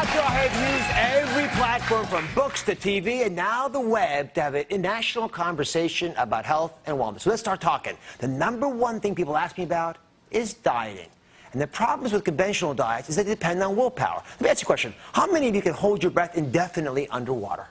Dr. has used every platform from books to TV and now the web to have a national conversation about health and wellness. So let's start talking. The number one thing people ask me about is dieting. And the problems with conventional diets is they depend on willpower. Let me ask you a question. How many of you can hold your breath indefinitely underwater?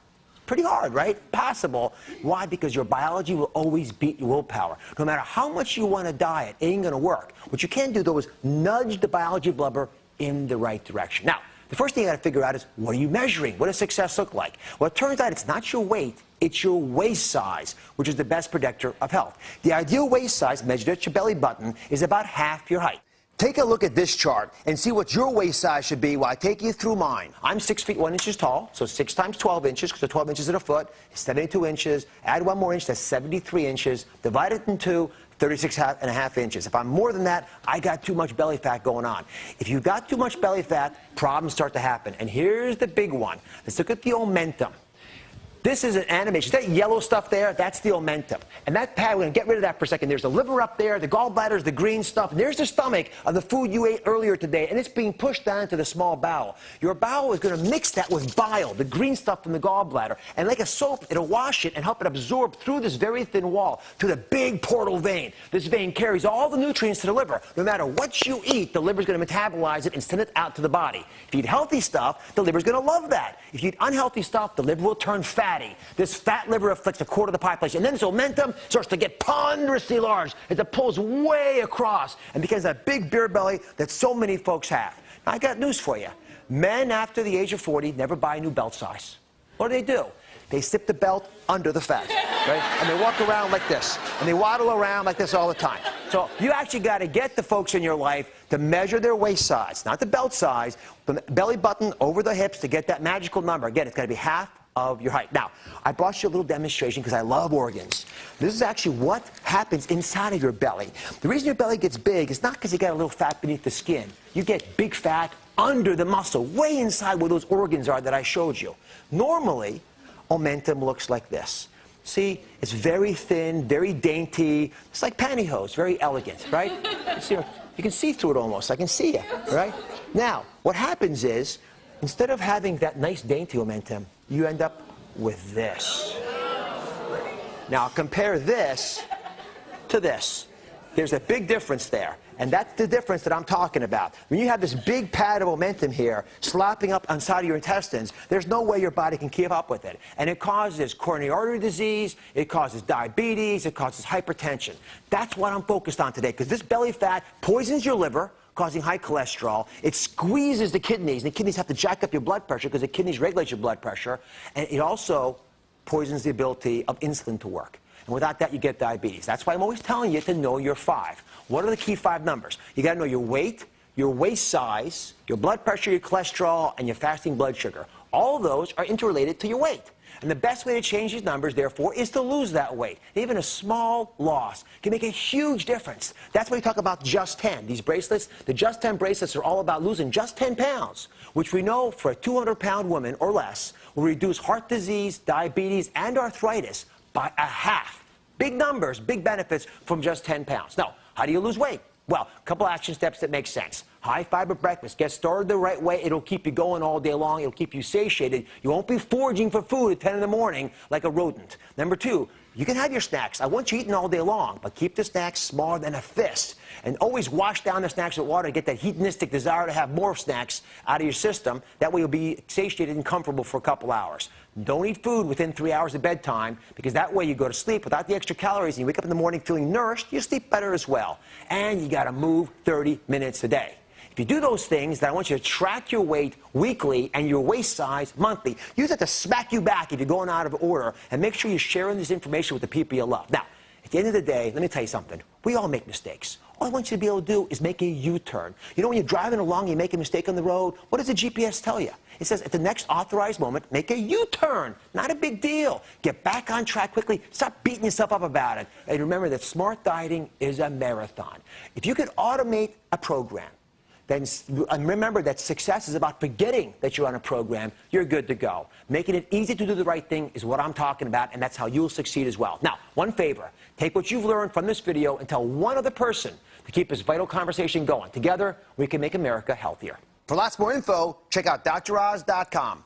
Pretty hard, right? Possible. Why? Because your biology will always beat your willpower. No matter how much you want to diet, it ain't going to work. What you can do, though, is nudge the biology blubber in the right direction. Now, the first thing you got to figure out is, what are you measuring? What does success look like? Well, it turns out it's not your weight, it's your waist size, which is the best predictor of health. The ideal waist size, measured at your belly button, is about half your height. Take a look at this chart and see what your waist size should be while I take you through mine. I'm 6 feet 1 inches tall, so 6 times 12 inches, because 12 inches in a foot is 72 inches. Add 1 more inch, that's 73 inches. Divide it in 2, 36 and a half inches. If I'm more than that, I got too much belly fat going on. If you've got too much belly fat, problems start to happen. And here's the big one. Let's look at the omentum. This is an animation. That yellow stuff there, that's the omentum. And that pad, we're going to get rid of that for a second. There's the liver up there, the gallbladder, the green stuff. And there's the stomach of the food you ate earlier today, and it's being pushed down to the small bowel. Your bowel is going to mix that with bile, the green stuff from the gallbladder. And like a soap, it'll wash it and help it absorb through this very thin wall to the big portal vein. This vein carries all the nutrients to the liver. No matter what you eat, the liver's going to metabolize it and send it out to the body. If you eat healthy stuff, the liver's going to love that. If you eat unhealthy stuff, the liver will turn fatty. This fat liver afflicts a quarter of the population. And then this omentum starts to get ponderously large as it pulls way across and becomes that big beer belly that so many folks have. Now, I got news for you. Men after the age of 40 never buy a new belt size. What do? They slip the belt under the fat, right? And they walk around like this. And they waddle around like this all the time. So you actually got to get the folks in your life to measure their waist size, not the belt size, the belly button over the hips to get that magical number. Again, it's got to be half of your height. Now, I brought you a little demonstration because I love organs. This is actually what happens inside of your belly. The reason your belly gets big is not because you got a little fat beneath the skin. You get big fat under the muscle, way inside where those organs are that I showed you. Normally, omentum looks like this. See, it's very thin, very dainty. It's like pantyhose, very elegant, right? You can see through it almost. I can see you, right? Now, what happens is, instead of having that nice dainty omentum, you end up with this. Now, compare this to this. There's a big difference there. And that's the difference that I'm talking about. When you have this big pad of omentum here slapping up inside of your intestines, there's no way your body can keep up with it. And it causes coronary artery disease, it causes diabetes, it causes hypertension. That's what I'm focused on today, because this belly fat poisons your liver, causing high cholesterol. It squeezes the kidneys, and the kidneys have to jack up your blood pressure because the kidneys regulate your blood pressure. And it also poisons the ability of insulin to work. And without that, you get diabetes. That's why I'm always telling you to know your 5. What are the key 5 numbers? You got to know your weight, your waist size, your blood pressure, your cholesterol, and your fasting blood sugar. All of those are interrelated to your weight. And the best way to change these numbers, therefore, is to lose that weight. Even a small loss can make a huge difference. That's why we talk about Just 10. These bracelets, the Just 10 bracelets are all about losing just 10 pounds, which we know for a 200-pound woman or less will reduce heart disease, diabetes, and arthritis by a half. Big numbers, big benefits from just 10 pounds. Now, how do you lose weight? Well, a couple action steps that make sense. High fiber breakfast. Get started the right way. It'll keep you going all day long. It'll keep you satiated. You won't be foraging for food at 10 in the morning like a rodent. Number 2, you can have your snacks. I want you eating all day long, but keep the snacks smaller than a fist. And always wash down the snacks with water to get that hedonistic desire to have more snacks out of your system. That way you'll be satiated and comfortable for a couple hours. Don't eat food within 3 hours of bedtime, because that way you go to sleep without the extra calories and you wake up in the morning feeling nourished, you sleep better as well. And you got to move 30 minutes a day. If you do those things, then I want you to track your weight weekly and your waist size monthly. Use that to smack you back if you're going out of order, and make sure you're sharing this information with the people you love. Now, at the end of the day, let me tell you something. We all make mistakes. All I want you to be able to do is make a U-turn. You know, when you're driving along, you make a mistake on the road, what does the GPS tell you? It says, at the next authorized moment, make a U-turn. Not a big deal. Get back on track quickly. Stop beating yourself up about it. And remember that smart dieting is a marathon. If you could automate a program, then remember that success is about forgetting that you're on a program. You're good to go. Making it easy to do the right thing is what I'm talking about, and that's how you'll succeed as well. Now, one favor. Take what you've learned from this video and tell one other person to keep this vital conversation going. Together, we can make America healthier. For lots more info, check out DrOz.com.